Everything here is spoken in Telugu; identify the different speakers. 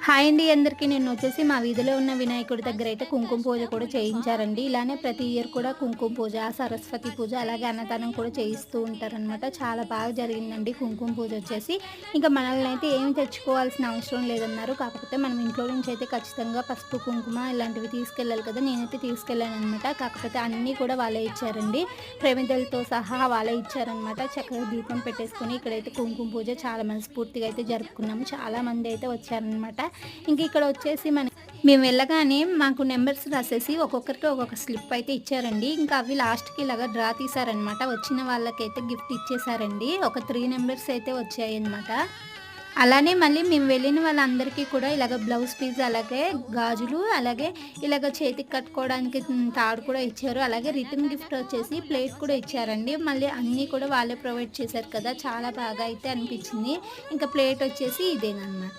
Speaker 1: హాయ్ అండి అందరికీ. నేను వచ్చేసి మా వీధిలో ఉన్న వినాయకుడి దగ్గర అయితే కుంకుమ పూజ కూడా చేయించారండి. ఇలానే ప్రతి ఇయర్ కూడా కుంకుమ పూజ, సరస్వతి పూజ అలాగే అన్నదానం కూడా చేయిస్తూ ఉంటారనమాట. చాలా బాగా జరిగిందండి కుంకుమ పూజ వచ్చేసి. ఇంకా మనల్ని అయితే ఏమి తెచ్చుకోవాల్సిన అవసరం లేదన్నారు. కాకపోతే మనం ఇంట్లో నుంచి అయితే ఖచ్చితంగా పసుపు, కుంకుమ ఇలాంటివి తీసుకెళ్ళాలి కదా! నేనైతే తీసుకెళ్ళాననమాట. కాకపోతే అన్నీ కూడా వాళ్ళే ఇచ్చారండి. ప్రమిదలతో సహా వాళ్ళే ఇచ్చారనమాట. చక్కగా దీపం పెట్టేసుకొని ఇక్కడైతే కుంకుమ పూజ చాలా మనస్ఫూర్తిగా అయితే జరుపుకున్నాము. చాలామంది అయితే వచ్చారనమాట. ఇంక ఇక్కడ వచ్చేసి మేము వెళ్ళగానే మాకు నెంబర్స్ రాసేసి ఒక్కొక్కరికి ఒక్కొక్క స్లిప్ అయితే ఇచ్చారండి. ఇంకా అవి లాస్ట్‌కి ఇలాగ డ్రా తీశారనమాట. వచ్చిన వాళ్ళకైతే గిఫ్ట్ ఇచ్చేసారండి. ఒక 3 నెంబర్స్ అయితే వచ్చాయన్నమాట. అలానే మళ్ళీ మేము వెళ్ళిన వాళ్ళందరికీ కూడా ఇలాగ బ్లౌజ్ పీస్, అలాగే గాజులు, అలాగే ఇలాగ చేతికి కట్టుకోవడానికి తాడు కూడా ఇచ్చారు. అలాగే రిటర్న్ గిఫ్ట్ వచ్చేసి ప్లేట్ కూడా ఇచ్చారండి. మళ్ళీ అన్నీ కూడా వాళ్ళే ప్రొవైడ్ చేశారు కదా! చాలా బాగా అయితే అనిపించింది. ఇంకా ప్లేట్ వచ్చేసి ఇదేననమాట.